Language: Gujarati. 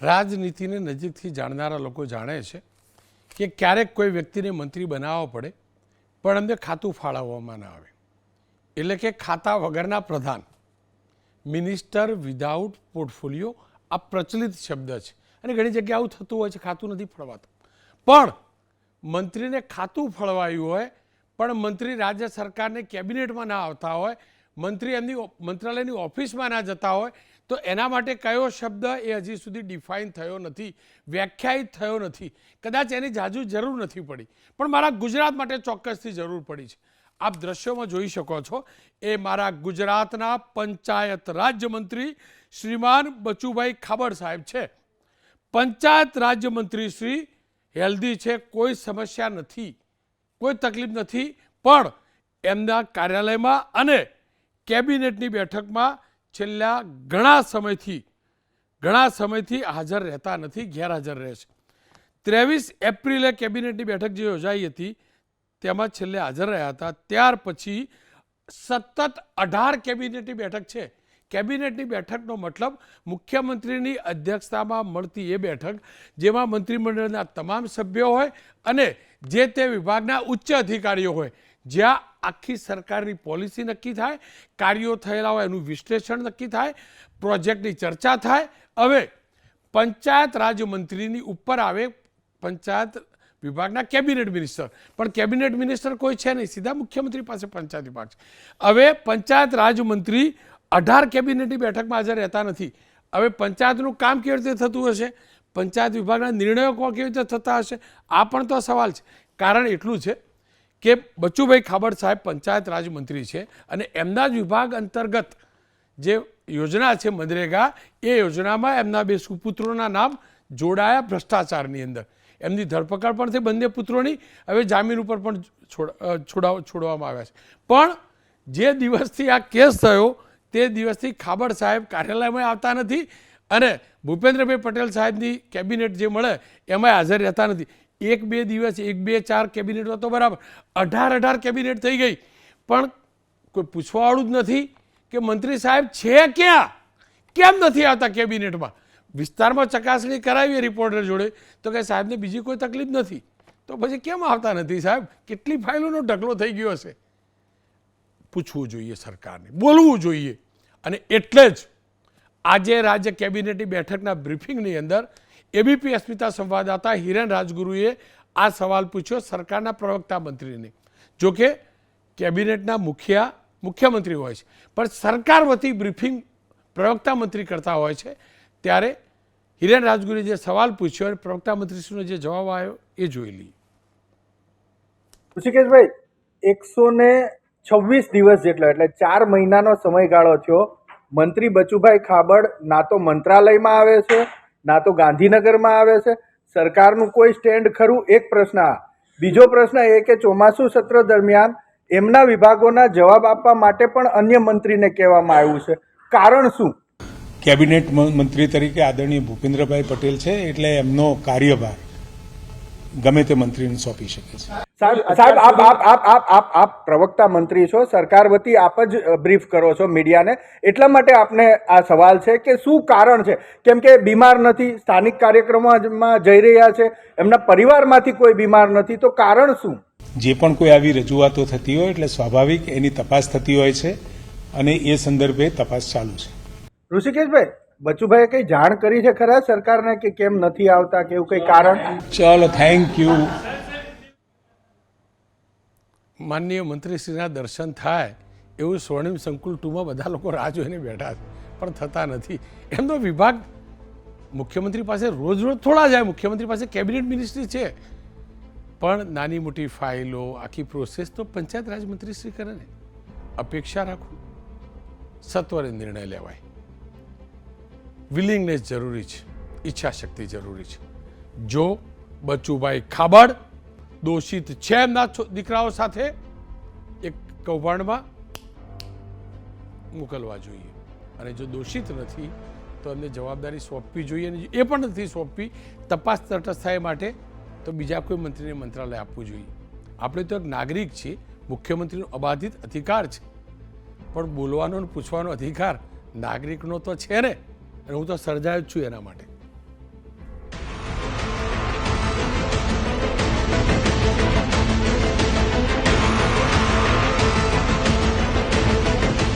રાજનીતિને નજીકથી જાણનારા લોકો જાણે છે કે ક્યારેક કોઈ વ્યક્તિને મંત્રી બનાવવો પડે પણ એમને ખાતું ફાળવવામાં ના આવે, એટલે કે ખાતા વગરના પ્રધાન, મિનિસ્ટર વિધાઉટ પોર્ટફોલિયો આ પ્રચલિત શબ્દ છે અને ઘણી જગ્યાએ આવું થતું હોય છે, ખાતું નથી ફળવાતું. પણ મંત્રીને ખાતું ફળવાયું હોય પણ મંત્રી રાજ્ય સરકારને કેબિનેટમાં ના આવતા હોય, મંત્રી એમની મંત્રાલયની ઓફિસમાં ના જતા હોય, તો એના માટે કયો શબ્દ એ હજી સુધી ડિફાઇન થયો નથી, વ્યાખ્યાયિત થયો નથી. કદાચ એની જાજુ જરૂર નથી પડી, પણ મારા ગુજરાત માટે ચોક્કસથી જરૂર પડી છે. આપ દ્રશ્યોમાં જોઈ શકો છો, એ મારા ગુજરાતના પંચાયત રાજ્યમંત્રી શ્રીમાન બચુભાઈ ખાબડ સાહેબ છે. પંચાયત રાજ્યમંત્રી શ્રી હેલ્ધી છે, કોઈ સમસ્યા નથી, કોઈ તકલીફ નથી, પણ એમના કાર્યાલયમાં અને કેબિનેટની બેઠકમાં છેલ્લા ઘણા સમયથી હાજર રહેતા નથી, ગેરહાજર રહે છે. 23 એપ્રિલે કેબિનેટની બેઠક જે યોજાઈ હતી તેમાં છેલ્લે હાજર રહ્યા હતા. ત્યાર પછી સતત 18 કેબિનેટની બેઠક છે. કેબિનેટની બેઠકનો મતલબ મુખ્યમંત્રીની અધ્યક્ષતામાં મળતી એ બેઠક જેમાં મંત્રીમંડળના તમામ સભ્યો હોય અને જે તે વિભાગના ઉચ્ચ અધિકારીઓ હોય, જ્યાં આખી સરકારની પોલિસી નક્કી થાય, કાર્યો થયેલા હોય એનું વિશ્લેષણ નક્કી થાય, પ્રોજેક્ટની ચર્ચા થાય. હવે પંચાયત રાજ્યમંત્રીની ઉપર આવે પંચાયત વિભાગના કેબિનેટ મિનિસ્ટર, પણ કેબિનેટ મિનિસ્ટર કોઈ છે નહીં, સીધા મુખ્યમંત્રી પાસે પંચાયત વિભાગ છે. હવે પંચાયત રાજ્યમંત્રી 18 કેબિનેટની બેઠકમાં હાજર રહેતા નથી. હવે પંચાયતનું કામ કેવી રીતે થતું હશે, પંચાયત વિભાગના નિર્ણયો કેવી રીતે થતા હશે, આ પણ તો સવાલ છે. કારણ એટલું છે કે બચુભાઈ ખાબડ સાહેબ પંચાયત રાજ્યમંત્રી છે અને એમના જ વિભાગ અંતર્ગત જે યોજના છે મનરેગા, એ યોજનામાં એમના 2 સુપુત્રોના નામ જોડાયા ભ્રષ્ટાચારની અંદર. એમની ધરપકડ પણ થઈ બંને પુત્રોની, હવે જામીન ઉપર પણ છોડવામાં આવ્યા છે. પણ જે દિવસથી આ કેસ થયો તે દિવસથી ખાબડ સાહેબ કાર્યાલયમાં આવતા નથી અને ભૂપેન્દ્રભાઈ પટેલ સાહેબની કેબિનેટ જે મળે એમાં હાજર રહેતા નથી. 1-2 દિવસ 1-2-4 કેબિનેટ તો બરાબર, 18 કેબિનેટ થઈ ગઈ, પણ કોઈ પૂછવાવાળું જ નથી કે મંત્રી સાહેબ છે ક્યાં, કેમ નથી આવતા કેબિનેટમાં. વિસ્તારમાં ચકાસણી કરાવી રિપોર્ટર જોડે તો કે સાહેબને બીજી કોઈ તકલીફ નથી, તો પછી કેમ આવતા નથી સાહેબ? કેટલી ફાઇલોનો ઢગલો થઈ ગયો હશે. પૂછવું જોઈએ સરકારને, બોલવું જોઈએ. અને એટલે જ આજે રાજ્ય કેબિનેટની બેઠકના બ્રીફિંગની અંદર એબીપી અસ્મિતા સંવાદદાતા હિરેન રાજગુરુએ આ સવાલ પૂછ્યો સરકારના પ્રવક્તા મંત્રીને. જોકે કેબિનેટના મુખ્યમંત્રી હોય છે, પણ સરકાર વતી બ્રીફિંગ પ્રવક્તા મંત્રી કરતા હોય છે. ત્યારે હિરેન રાજગુરુએ જે સવાલ પૂછ્યો અને પ્રવક્તા મંત્રીશ્રીનો જે જવાબ આવ્યો એ જોઈ લઈએ. ઋષિકેશભાઈ, 126 દિવસ જેટલો એટલે 4 મહિનાનો સમયગાળો થયો. મંત્રી બચુભાઈ ખાબડ ના તો મંત્રાલયમાં આવે છે ના તો ગાંધીનગરમાં આવે છે. સરકારનું કોઈ સ્ટેન્ડ ખરું? એક પ્રશ્ન. બીજો પ્રશ્ન એ કે ચોમાસું સત્ર દરમિયાન એમના વિભાગોના જવાબ આપવા માટે પણ અન્ય મંત્રીને કહેવામાં આવ્યું છે. કારણ શું? કેબિનેટ મંત્રી તરીકે આદરણીય ભૂપેન્દ્રભાઈ પટેલ છે, એટલે એમનો કાર્યભાર ગમે તે મંત્રીને સોંપી શકે છે. સાહેબ આપ પ્રવક્તા મંત્રી છો, સરકાર વતી આપ જ બ્રીફ કરો છો મીડિયાને, એટલા માટે આપને આ સવાલ છે કે શું કારણ છે? કેમ કે બીમાર નથી, સ્થાનિક કાર્યક્રમોમાં જઈ રહ્યા છે, એમના પરિવારમાંથી કોઈ બીમાર નથી, તો કારણ શું? જે પણ કોઈ આવી રજૂઆતો થતી હોય એટલે સ્વાભાવિક એની તપાસ થતી હોય છે અને એ સંદર્ભે તપાસ ચાલુ છે. ઋષિકેશભાઈ, બચુભાઈએ કઈ જાણ કરી છે ખરા સરકારને કે કેમ નથી આવતા કે એવું કઈ કારણ? ચાલો, થેન્ક યુ. માનનીય મંત્રીશ્રીના દર્શન થાય એવું સ્વર્ણિમ સંકુલ 2માં બધા લોકો રાહ જોઈને બેઠા છે, પણ થતા નથી. એમનો વિભાગ મુખ્યમંત્રી પાસે રોજ થોડા જાય, મુખ્યમંત્રી પાસે કેબિનેટ મિનિસ્ટ્રી છે, પણ નાની મોટી ફાઇલો આખી પ્રોસેસ તો પંચાયત રાજમંત્રીશ્રી કરે ને. અપેક્ષા રાખું, સત્વરે નિર્ણય લેવાય. વિલિંગનેસ જરૂરી છે, ઈચ્છાશક્તિ જરૂરી છે. જો બચુભાઈ ખાબડ દોષિત છે એમના દીકરાઓ સાથે, એક કૌભાંડમાં મોકલવા જોઈએ, અને જો દોષિત નથી તો એમને જવાબદારી સોંપવી જોઈએ. અને એ પણ નથી સોંપવી, તપાસ તટસ્થ થાય માટે તો બીજા કોઈ મંત્રીને મંત્રાલય આપવું જોઈએ. આપણે તો એક નાગરિક છીએ, મુખ્યમંત્રીનો અબાધિત અધિકાર છે, પણ બોલવાનો અને પૂછવાનો અધિકાર નાગરિકનો તો છે ને, અને હું તો સર્જાયો જ છું એના માટે.